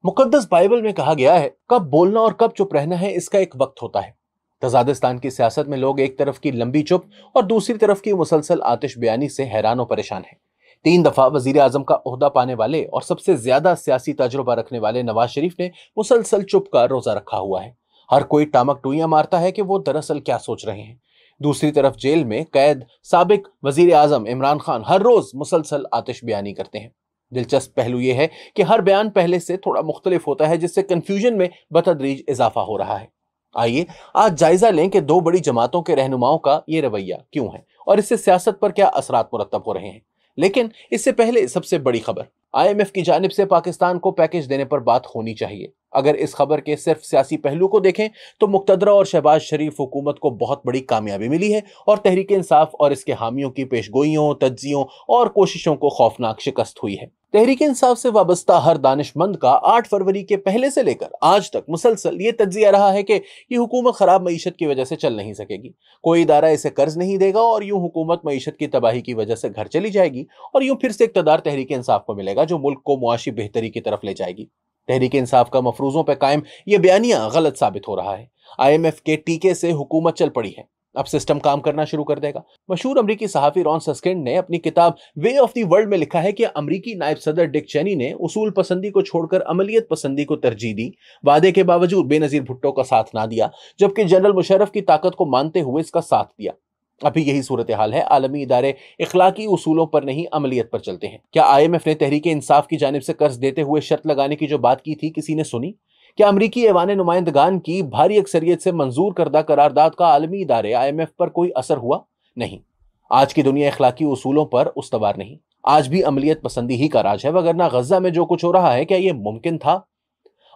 मुकद्दस Bible में कहा गया है, कब बोलना और कब चुप रहना है इसका एक वक्त होता है। तजादिस्तान की सियासत में लोग एक तरफ की लंबी चुप और दूसरी तरफ की मुसलसल आतिश बयानी से हैरान और परेशान हैं। 3 दफा वजीर आजम का ओहदा पाने वाले और सबसे ज्यादा सियासी तजुर्बा रखने वाले नवाज शरीफ ने मुसलसल चुप का रोजा रखा हुआ है। हर कोई टामक टुइयां मारता है कि वो दरअसल क्या सोच रहे हैं। दूसरी तरफ जेल में कैद साबिक वजीर आजम इमरान खान हर रोज मुसलसल आतिश बयानी करते हैं। दिलचस्प पहलू यह है कि हर बयान पहले से थोड़ा मुख्तलिफ होता है, जिससे कंफ्यूजन में बतदरीज इजाफा हो रहा है। आइए आज जायजा लें कि 2 बड़ी जमातों के रहनुमाओं का ये रवैया क्यों है और इससे सियासत पर क्या असरात मुरतब हो रहे हैं। लेकिन इससे पहले सबसे बड़ी खबर, IMF की जानिब से पाकिस्तान को पैकेज देने पर बात होनी चाहिए। अगर इस खबर के सिर्फ सियासी पहलू को देखें तो मुक्तदरा और शहबाज शरीफ हुकूमत को बहुत बड़ी कामयाबी मिली है और तहरीक इंसाफ और इसके हामियों की पेशगोइयों, तज्जियों और कोशिशों को खौफनाक शिकस्त हुई है। तहरीक इंसाफ से वाबस्ता हर दानिशमंद का 8 फरवरी के पहले से लेकर आज तक मुसलसल ये तज्जिया रहा है कि ये हुकूमत खराब मईशत की वजह से चल नहीं सकेगी, कोई इदारा इसे कर्ज नहीं देगा और यूं हुकूमत मईशत की तबाही की वजह से घर चली जाएगी और यूं फिर से इक़्तिदार तहरीक इंसाफ को मिलेगा जो मुल्क को मुआशी बेहतरी की तरफ ले जाएगी। तहरीक इंसाफ का मफरूजों पर कायम ये बयानिया गलत साबित हो रहा है। IMF के टीके से हुकूमत चल पड़ी है, अब सिस्टम काम करना शुरू कर देगा। मशहूर अमरीकी सहाफी रॉन सस्किंड ने अपनी किताब वे ऑफ द वर्ल्ड में लिखा है कि अमरीकी नायब सदर डिक चेनी ने उसूल पसंदी को छोड़कर अमलियत पसंदी को तरजीह दी, वादे के बावजूद बेनजीर भुट्टो का साथ ना दिया, जबकि जनरल मुशर्रफ की ताकत को मानते हुए इसका साथ दिया। अभी यही सूरत हाल है। आलमी इदारे इखलाकी उसूलों पर नहीं अमलियत पर चलते हैं। क्या IMF ने तहरीक इंसाफ की जानिब से कर्ज देते हुए शर्त लगाने की जो बात की थी किसी ने सुनी? क्या अमरीकी ऐवान नुमाइंदगान की भारी अक्सरियत से मंजूर करदा करारदाद का आलमी इदारे IMF पर कोई असर हुआ? नहीं। आज की दुनिया इखलाकी उसूलों पर उस्तवार नहीं, आज भी अमलियत पसंदी ही का राज है, वगरना गजा में जो कुछ हो रहा है क्या ये मुमकिन था?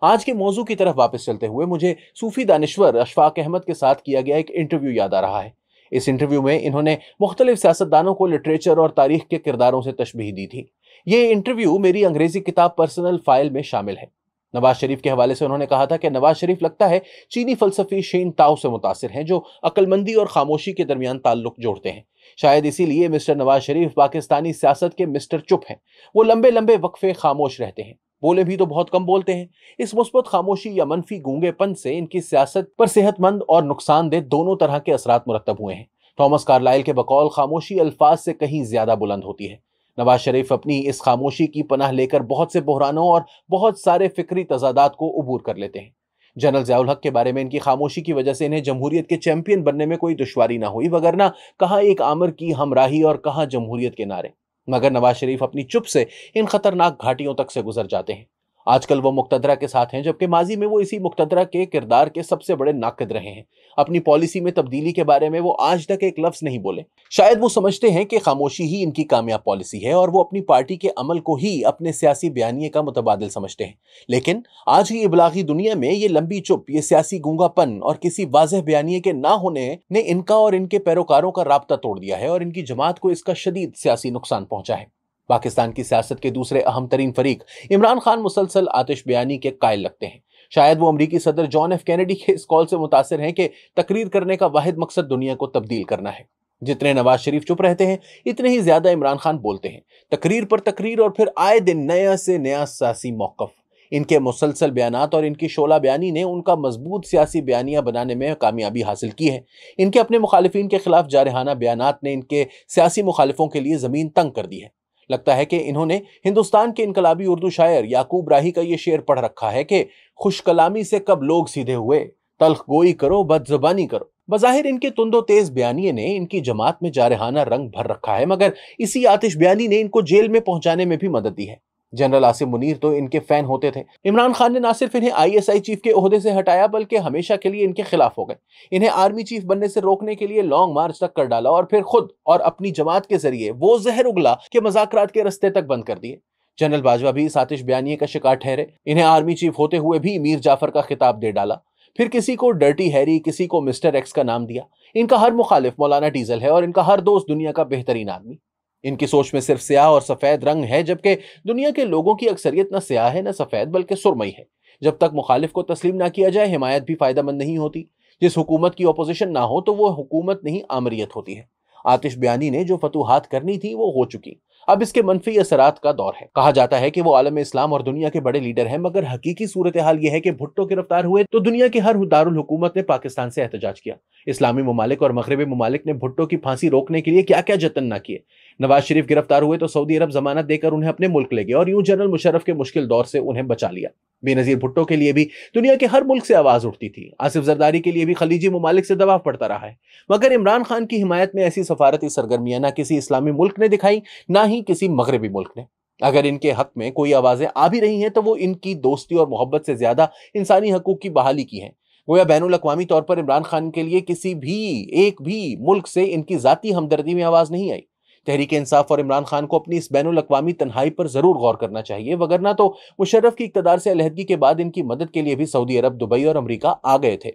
आज के मौजू की तरफ वापस चलते हुए मुझे सूफी दानिश्वर अशफाक अहमद के साथ किया गया एक इंटरव्यू याद आ रहा है। इस इंटरव्यू में इन्होंने मुख्तलिफ सियासतदानों को लिटरेचर और तारीख के किरदारों से तशबीह दी थी। ये इंटरव्यू मेरी अंग्रेजी किताब पर्सनल फाइल में शामिल है। नवाज शरीफ के हवाले से उन्होंने कहा था कि नवाज शरीफ लगता है चीनी फलसफी शेन ताओ से मुतासिर हैं, जो अक्लमंदी और खामोशी के दरमियान ताल्लुक जोड़ते हैं। शायद इसीलिए मिस्टर नवाज शरीफ पाकिस्तानी सियासत के मिस्टर चुप हैं। वो लंबे लंबे वक्फे खामोश रहते हैं, बोले भी तो बहुत कम बोलते हैं। इस मुस्बत खामोशी या मनफी गूंगेपन से इनकी सियासत पर सेहतमंद और नुकसानदेह दोनों तरह के असरात मुरतब हुए हैं। थॉमस कार्लाइल के बकौल खामोशी अल्फाज से कहीं ज्यादा बुलंद होती है। नवाज शरीफ अपनी इस खामोशी की पनाह लेकर बहुत से बहरानों और बहुत सारे फिक्री तजादात को उबूर कर लेते हैं। जनरल ज़ियाउल हक के बारे में इनकी खामोशी की वजह से इन्हें जमहूरियत के चैंपियन बनने में कोई दुश्वारी ना हुई, वगरना कहाँ एक आमिर की हमराही और कहाँ जमहूरियत के नारे। मगर नवाज शरीफ अपनी चुप से इन खतरनाक घाटियों तक से गुजर जाते हैं। आजकल वो मुक्तदरा के साथ हैं, जबकि माजी में वो इसी मुक्तदरा के किरदार के सबसे बड़े नाक़िद रहे हैं। अपनी पॉलिसी में तब्दीली के बारे में वो आज तक एक लफ्ज नहीं बोले। शायद वो समझते हैं कि खामोशी ही इनकी कामयाब पॉलिसी है और वो अपनी पार्टी के अमल को ही अपने सियासी बयानिए का मुतबादिल समझते हैं। लेकिन आज की इबलागी दुनिया में ये लंबी चुप, ये सियासी गूंगापन और किसी वाज़ेह बयानिए के ना होने ने इनका और इनके पैरोकारों का राब्ता तोड़ दिया है और इनकी जमात को इसका शदीद सियासी नुकसान पहुंचा है। पाकिस्तान की सियासत के दूसरे अहम तरीन फरीक इमरान खान मुसलसल आतिश बयानी के कायल लगते हैं। शायद वो अमरीकी सदर जॉन एफ कैनेडी के इस कॉल से मुतासिर हैं कि तकरीर करने का वाहिद मकसद दुनिया को तब्दील करना है। जितने नवाज शरीफ चुप रहते हैं, इतने ही ज्यादा इमरान खान बोलते हैं, तकरीर पर तकरीर और फिर आए दिन नया से नया सियासी मौक़िफ़। इनके मुसलसल बयानात और इनकी शोला बयानी ने उनका मजबूत सियासी बयानिया बनाने में कामयाबी हासिल की है। इनके अपने मुखालिफिन के खिलाफ जारहाना बयानात ने इनके सियासी मुखालिफों के लिए जमीन तंग कर दी है। लगता है कि इन्होंने हिंदुस्तान के इनकलाबी उर्दू शायर याकूब राही का ये शेर पढ़ रखा है कि खुश कलामी से कब लोग सीधे हुए, तल्ख गोई करो बदजुबानी करो। बज़ाहिर इनके तुंदो तेज बयानिए ने इनकी जमात में जारहाना रंग भर रखा है, मगर इसी आतिश बयानी ने इनको जेल में पहुंचाने में भी मदद दी है। जनरल आसिम मुनीर तो इनके फैन होते थे। इमरान खान ने ना सिर्फ इन्हें ISI चीफ के ओहदे से हटाया, बल्कि हमेशा के लिए इनके खिलाफ हो गए। इन्हें आर्मी चीफ बनने से रोकने के लिए लॉन्ग मार्च तक कर डाला और फिर खुद और अपनी जमात के जरिए वो जहर उगला कि मज़ाकरात के रस्ते तक बंद कर दिए। जनरल बाजवा भी इस आतिश बयानिए का शिकार ठहरे। इन्हें आर्मी चीफ होते हुए भी मीर जाफर का खिताब दे डाला, फिर किसी को डर्टी हैरी, किसी को मिस्टर एक्स का नाम दिया। इनका हर मुखालिफ मौलाना डीजल है और इनका हर दोस्त दुनिया का बेहतरीन आदमी। इनकी सोच में सिर्फ स्याह और सफेद रंग है, जबकि दुनिया के लोगों की अक्सरियत न स्याह है न सफेद, बल्कि सुरमई है। जब तक मुखालिफ को तस्लीम ना किया जाए, हिमायत भी फायदेमंद नहीं होती। जिस हुकूमत की अपोजिशन ना हो तो वो हुकूमत नहीं, आमरियत होती है। आतिश बयानी ने जो फतूहात करनी थी वो हो चुकी। اب اس کے منفی اثرات کا دور ہے۔ کہا جاتا ہے کہ وہ عالم اسلام اور دنیا کے بڑے لیڈر ہیں، مگر حقیقی صورتحال یہ ہے کہ بھٹو گرفتار ہوئے تو دنیا کے ہر دارالحکومت نے پاکستان سے احتجاج کیا۔ اسلامی ممالک اور مغربی ممالک نے بھٹو کی پھانسی روکنے کے لیے کیا کیا جتن نہ کیے۔ نواز شریف گرفتار ہوئے تو سعودی عرب ضمانت دے کر انہیں اپنے ملک لے گیا اور یوں جنرل مشرف کے مشکل دور سے انہیں بچا لیا۔ بے نظیر بھٹو کے لیے بھی دنیا کے ہر ملک سے آواز اٹھتی تھی۔ آصف زرداری کے لیے بھی خلیجی ممالک سے دباؤ پڑتا رہا ہے، مگر عمران خان کی حمایت میں ایسی سفارتی سرگرمیاں نہ کسی اسلامی ملک نے دکھائی، نہ ہی کسی مغربی ملک نے۔ اگر ان کے حق میں کوئی آوازیں آ بھی رہی ہیں تو وہ ان کی دوستی اور محبت سے زیادہ انسانی حقوق کی بحالی کی ہیں۔ گویا بین الاقوامی طور پر عمران خان کے لیے کسی بھی ایک بھی ملک سے ان کی ذاتی ہمدردی میں آواز نہیں آئی۔ تحریک انصاف اور عمران خان کو اپنی اس بین الاقوامی تنہائی پر ضرور غور کرنا چاہیے، وگرنہ تو مشرف کی اقتدار سے علیحدگی کے بعد ان کی مدد کے لیے بھی سعودی عرب، دبئی اور امریکہ آ گئے تھے۔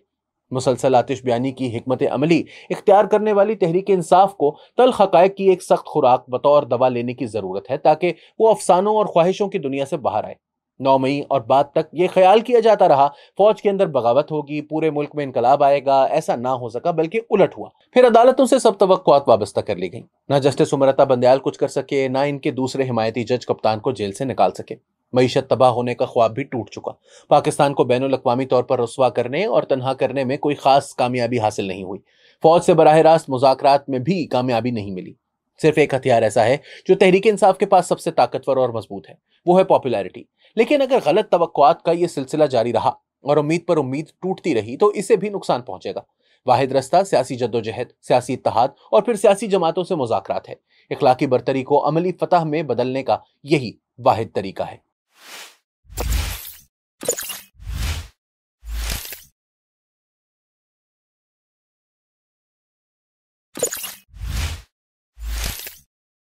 مسلسل آتش بیانی کی حکمت عملی اختیار کرنے والی تحریک انصاف کو تلخ حقائق کی ایک سخت خوراک بطور دوا لینے کی ضرورت ہے تاکہ وہ افسانوں اور خواہشوں کی دنیا سے باہر آئے۔ 9 مئی اور بعد تک یہ خیال کیا جاتا رہا فوج کے اندر بغاوت ہوگی، پورے ملک میں انقلاب آئے گا، ایسا نہ ہو سکا بلکہ الٹ ہوا۔ پھر عدالتوں سے سب توقعات وابستہ کر لی گئیں۔ نہ جسٹس امرتا بندیال کچھ کر سکے، نہ ان کے دوسرے حمایتی جج کپتان کو جیل سے نکال سکے۔ معیشت تباہ ہونے کا خواب بھی ٹوٹ چکا۔ پاکستان کو بین الاقوامی طور پر رسوا کرنے اور تنہا کرنے میں کوئی خاص کامیابی حاصل نہیں ہوئی۔ فوج سے براہ راست مذاکرات میں بھی کامیابی نہیں ملی۔ صرف ایک ہتھیار ایسا ہے جو تحریک انصاف کے پاس سب سے طاقتور اور مضبوط ہے، وہ ہے پاپولیرٹی۔ لیکن اگر غلط توقعات کا یہ سلسلہ جاری رہا اور امید پر امید ٹوٹتی رہی تو اسے بھی نقصان پہنچے گا۔ واحد رستہ سیاسی جدوجہد، سیاسی اتحاد اور پھر سیاسی جماعتوں سے مذاکرات ہے۔ اخلاقی برتری کو عملی فتح میں بدلنے کا یہی واحد طریقہ ہے۔